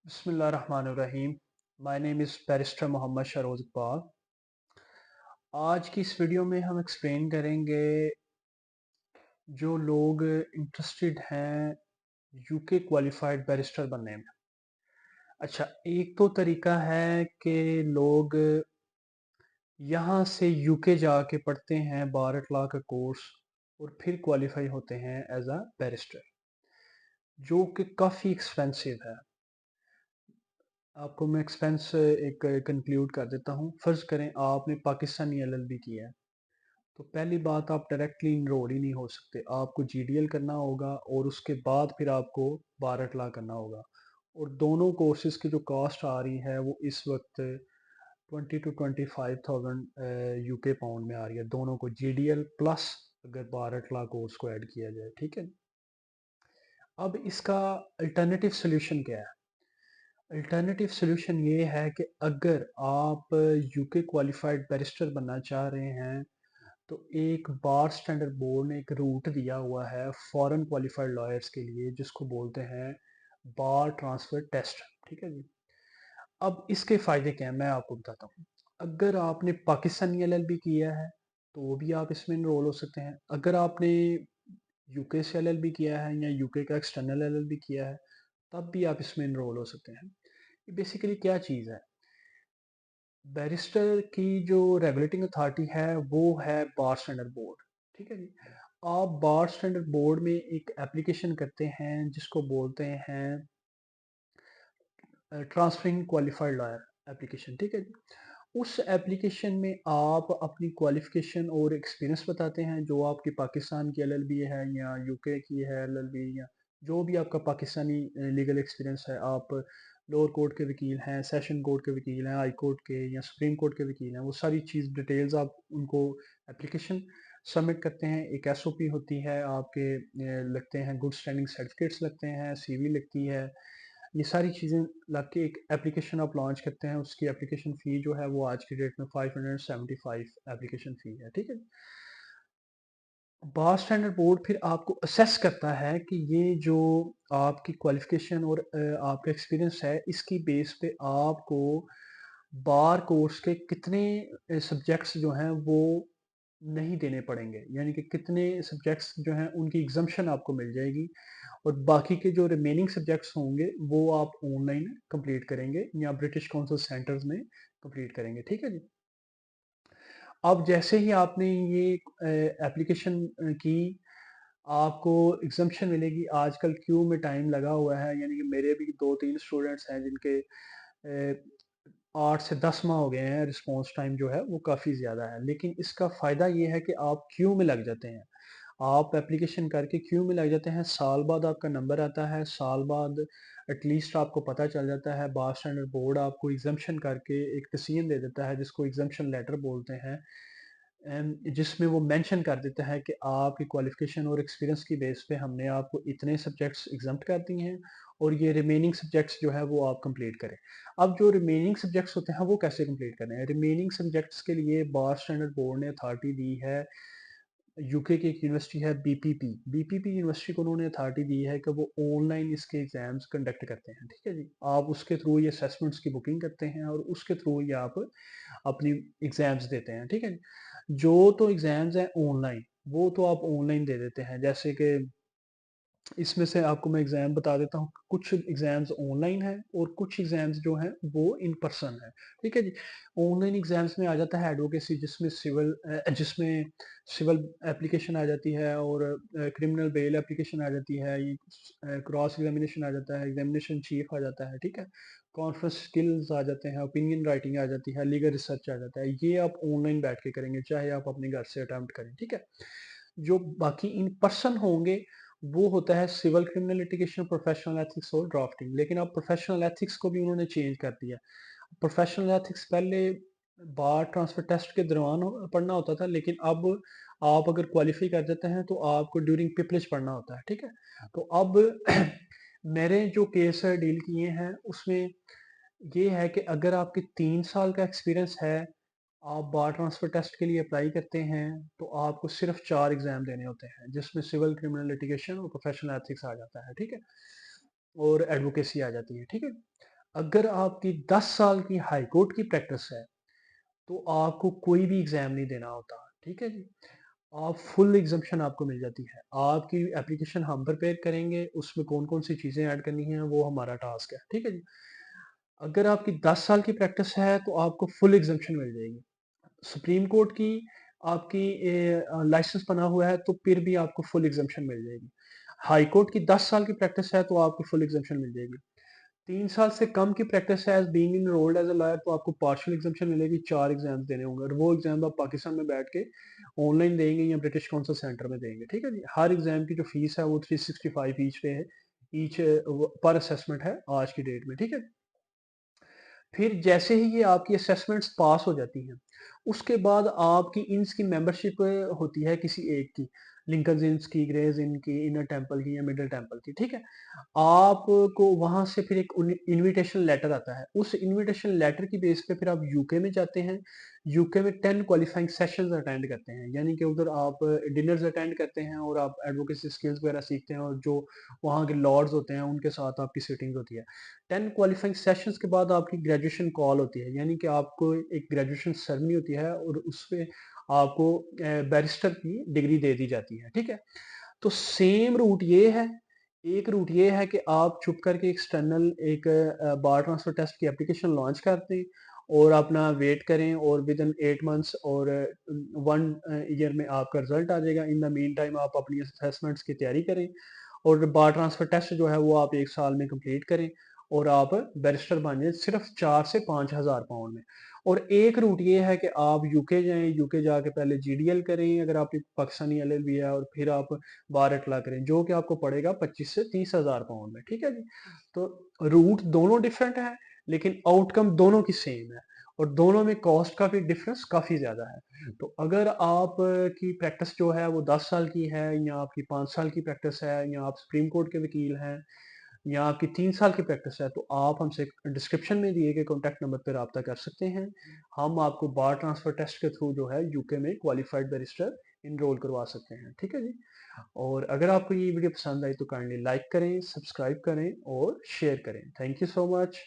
बिस्मिल्लाहिर्रहमानिर्रहीम। My name is barrister Mohammad Sharoz Iqbal. आज की इस वीडियो में हम एक्सप्लेन करेंगे जो लोग इंटरेस्टेड हैं यूके क्वालिफाइड बैरिस्टर बनने में। अच्छा, एक तो तरीका है कि लोग यहाँ से यूके जाके पढ़ते हैं 12 लाख का कोर्स और फिर क्वालिफाई होते हैं एज अ बैरिस्टर, जो कि काफ़ी एक्सपेंसिव है। आपको मैं एक्सपेंस एक कंक्लूड कर देता हूँ। फ़र्ज़ करें आपने पाकिस्तानी एलएलबी किया है, तो पहली बात आप डायरेक्टली इनरोल ही नहीं हो सकते। आपको जीडीएल करना होगा और उसके बाद फिर आपको बार अटला करना होगा। और दोनों कोर्सेज़ की जो कॉस्ट आ रही है वो इस वक्त 20 to 25,000 यूके पाउंड में आ रही है, दोनों को जीडीएल प्लस अगर बार अटला कोर्स को ऐड किया जाए। ठीक है, अब इसका अल्टरनेटिव सोल्यूशन क्या है? अल्टरनेटिव सोल्यूशन ये है कि अगर आप यूके क्वालिफाइड बैरिस्टर बनना चाह रहे हैं, तो एक बार स्टैंडर्ड बोर्ड ने एक रूट दिया हुआ है फॉरेन क्वालिफाइड लॉयर्स के लिए, जिसको बोलते हैं बार ट्रांसफर टेस्ट। ठीक है जी। अब इसके फ़ायदे क्या हैं मैं आपको बताता हूँ। अगर आपने पाकिस्तानी एलएलबी किया है तो वो भी आप इसमें इनरोल हो सकते हैं। अगर आपने यूके से एलएलबी किया है या यूके का एक्सटर्नल एलएलबी किया है तब भी आप इसमें इनरोल हो सकते हैं। ये बेसिकली क्या चीज़ है? बैरिस्टर की जो रेगुलेटिंग अथॉरिटी है वो है बार स्टैंडर्ड बोर्ड। ठीक है जी। आप बार स्टैंडर्ड बोर्ड में एक एप्लीकेशन करते हैं जिसको बोलते हैं ट्रांसफरिंग क्वालिफाइड लॉयर एप्लीकेशन। ठीक है जी। उस एप्लीकेशन में आप अपनी क्वालिफिकेशन और एक्सपीरियंस बताते हैं, जो आपकी पाकिस्तान की एलएलबी है या यूके की है एलएलबी, या जो भी आपका पाकिस्तानी लीगल एक्सपीरियंस है। आप लोअर कोर्ट के वकील हैं, सेशन कोर्ट के वकील हैं, हाई कोर्ट के या सुप्रीम कोर्ट के वकील हैं, वो सारी चीज़ डिटेल्स आप उनको एप्लीकेशन सबमिट करते हैं। एक एसओपी होती है, आपके लगते हैं गुड स्टैंडिंग सर्टिफिकेट्स लगते हैं, सीवी लगती है। ये सारी चीज़ें लग के एक एप्लीकेशन आप लॉन्च करते हैं। उसकी एप्लीकेशन फ़ी जो है वो आज की डेट में 575 एप्लीकेशन फ़ी है। ठीक है। बार स्टैंडर्ड बोर्ड फिर आपको असेस करता है कि ये जो आपकी क्वालिफिकेशन और आपका एक्सपीरियंस है, इसकी बेस पे आपको बार कोर्स के कितने सब्जेक्ट्स जो हैं वो नहीं देने पड़ेंगे, यानी कि कितने सब्जेक्ट्स जो हैं उनकी एग्जम्पशन आपको मिल जाएगी, और बाकी के जो रिमेनिंग सब्जेक्ट्स होंगे वो आप ऑनलाइन कंप्लीट करेंगे या ब्रिटिश काउंसिल सेंटर्स में कंप्लीट करेंगे। ठीक है जी। अब जैसे ही आपने ये एप्लीकेशन की, आपको एग्जम्पशन मिलेगी। आजकल क्यू में टाइम लगा हुआ है, यानी कि मेरे भी 2-3 स्टूडेंट्स हैं जिनके 8 से 10 माह हो गए हैं। रिस्पॉन्स टाइम जो है वो काफ़ी ज़्यादा है, लेकिन इसका फ़ायदा ये है कि आप क्यू में लग जाते हैं। आप एप्लीकेशन करके क्यू में लग जाते हैं, साल बाद आपका नंबर आता है, साल बाद एटलीस्ट आपको पता चल जाता है। बार स्टैंडर्ड बोर्ड आपको एग्जम्पशन करके एक डिसीजन दे देता है, जिसको एग्जम्पशन लेटर बोलते हैं, जिसमें वो मेंशन कर देता है कि आपकी क्वालिफिकेशन और एक्सपीरियंस की बेस पे हमने आपको इतने सब्जेक्ट्स एग्जम्प्ट कर दिए हैं, और ये रिमेनिंग सब्जेक्ट्स जो है वो आप कंप्लीट करें। अब जो रिमेनिंग सब्जेक्ट्स होते हैं वो कैसे कंप्लीट करने हैं? रिमेनिंग सब्जेक्ट्स के लिए बार स्टैंडर्ड बोर्ड ने अथॉरिटी दी है। यूके की एक यूनिवर्सिटी है बीपीपी। बीपीपी यूनिवर्सिटी को उन्होंने अथॉरिटी दी है कि वो ऑनलाइन इसके एग्जाम्स कंडक्ट करते हैं। ठीक है जी। आप उसके थ्रू ये असेसमेंट्स की बुकिंग करते हैं और उसके थ्रू ही आप अपनी एग्जाम्स देते हैं। ठीक है। जो तो एग्जाम्स हैं ऑनलाइन, वो तो आप ऑनलाइन दे देते हैं। जैसे कि इसमें से आपको मैं एग्जाम बता देता हूँ। कुछ एग्जाम्स ऑनलाइन है और कुछ एग्जाम्स जो हैं वो इन पर्सन है। ठीक है जी। ऑनलाइन एग्जाम्स में आ जाता है एडवोकेसी, जिसमें सिविल एप्लीकेशन आ जाती है, और क्रिमिनल बेल एप्लीकेशन आ जाती है, क्रॉस एग्जामिनेशन आ जाता है, एग्जामिनेशन चीफ आ जाता है। ठीक है। कॉन्फ्रेंस स्किल्स आ जाते हैं, ओपिनियन राइटिंग आ जाती है, लीगल रिसर्च आ जाता है। ये आप ऑनलाइन बैठ के करेंगे, चाहे आप अपने घर से अटेम्प्ट करें। ठीक है। जो बाकी इन पर्सन होंगे वो होता है civil criminal litigation, professional ethics और ड्राफ्टिंग। लेकिन अब प्रोफेशनल एथिक्स को भी उन्होंने चेंज कर दिया। प्रोफेशनल एथिक्स पहले बार ट्रांसफर टेस्ट के दौरान पढ़ना होता था, लेकिन अब आप अगर क्वालिफाई कर जाते हैं तो आपको ड्यूरिंग पिपलेज पढ़ना होता है। ठीक है। तो अब मेरे जो केस डील किए हैं उसमें ये है कि अगर आपके 3 साल का एक्सपीरियंस है, आप बार ट्रांसफर टेस्ट के लिए अप्लाई करते हैं, तो आपको सिर्फ 4 एग्जाम देने होते हैं, जिसमें सिविल क्रिमिनल लिटिगेशन और प्रोफेशनल एथिक्स आ जाता है। ठीक है। और एडवोकेसी आ जाती है। ठीक है। अगर आपकी 10 साल की हाई कोर्ट की प्रैक्टिस है, तो आपको कोई भी एग्ज़ाम नहीं देना होता, ठीक है जी? आप फुल एग्ज़म्पशन आपको मिल जाती है। आपकी एप्लीकेशन हम प्रिपेयर करेंगे, उसमें कौन-कौन सी चीज़ें ऐड करनी हैं, वो हमारा टास्क है, ठीक है जी? अगर आपकी 10 साल की प्रैक्टिस है, तो आपको फुल एग्ज़म्पशन मिल जाएगी। सुप्रीम कोर्ट की आपकी लाइसेंस बना हुआ है, तो फिर भी आपको फुल एग्ज़म्पशन मिल जाएगी। हाई कोर्ट की 10 साल की प्रैक्टिस है, तो आपको फुल एग्ज़म्पशन मिल जाएगी। 3 साल से कम की प्रैक्टिस है as being enrolled as a lawyer, तो आपको पार्शियल एग्ज़म्पशन मिलेगी, 4 एग्ज़ाम्स देने होंगे और वो एग्ज़ाम आप पाकिस्तान में बैठ के ऑनलाइन देंगे या ब्रिटिश काउंसिल सेंटर में देंगे, ठीक है जी? हर एग्ज़ाम की जो फ़ीस है वो 365 ईच पे है, ईच पर असेसमेंट है आज की डेट में, ठीक है? फिर जैसे ही ये आपकी असेसमेंट्स पास हो जाती हैं, उसके बाद आपकी इन्स की मेंबरशिप होती है किसी एक की, लिंकन इन्स की, ग्रेज इन की, इनर टेंपल की या मिडल टेंपल की, ठीक है? आपको वहाँ से फिर एक इनविटेशन लेटर आता है। उस इनविटेशन लेटर की बेस पे फिर आप यूके में जाते हैं। यूके में 10 क्वालिफाइंग सेशंस अटेंड करते हैं। यानी कि उधर आप डिनर्स अटेंड करते हैं और आप एडवोकेसी स्किल्स वगैरह सीखते हैं और जो वहाँ के लॉर्ड्स होते हैं, उनके साथ आपकी सिटिंग होती है। 10 क्वालिफाइंग सेशंस के बाद आपकी ग्रेजुएशन कॉल होती है। यानी कि आपको एक ग्रेजुएशन सेरेमनी होती है और उसपे आपको बैरिस्टर की डिग्री दे दी जाती है। ठीक है? तो सेम रूट ये है, एक रूट ये है कि आप छुप करके एक्सटर्नल एक बार ट्रांसफर टेस्ट की एप्लीकेशन लॉन्च कर दें और अपना वेट करें और विद इन 8 मंथ्स और 1 ईयर में आपका रिजल्ट आ जाएगा। इन द मीन टाइम आप अपनी असेसमेंट्स की तैयारी करें और बार ट्रांसफर टेस्ट जो है वो आप 1 साल में कंप्लीट करें और आप बैरिस्टर बन जाएँ सिर्फ 4 से 5,000 पाउंड में। और एक रूट ये है कि आप यूके जाएँ, यूके जाके पहले जीडीएल करें अगर आपकी पाकिस्तानी एलएलबी है और फिर आप बार अप्लाई करें, जो कि आपको पड़ेगा 25 से 30,000 पाउंड में, ठीक है जी? तो रूट दोनों डिफरेंट है, लेकिन आउटकम दोनों की सेम है और दोनों में कॉस्ट का भी डिफरेंस काफ़ी ज़्यादा है। तो अगर आप की प्रैक्टिस जो है वो 10 साल की है या आपकी 5 साल की प्रैक्टिस है या आप सुप्रीम कोर्ट के वकील हैं या आपकी 3 साल की प्रैक्टिस है, तो आप हमसे डिस्क्रिप्शन में दिए गए कॉन्टैक्ट नंबर पे राब्ता कर सकते हैं। हम आपको बार ट्रांसफर टेस्ट के थ्रू जो है यूके में क्वालिफाइड बैरिस्टर एनरोल करवा सकते हैं। ठीक है जी? और अगर आपको ये वीडियो पसंद आई तो काइंडली लाइक करें, सब्सक्राइब करें और शेयर करें। Thank you so much.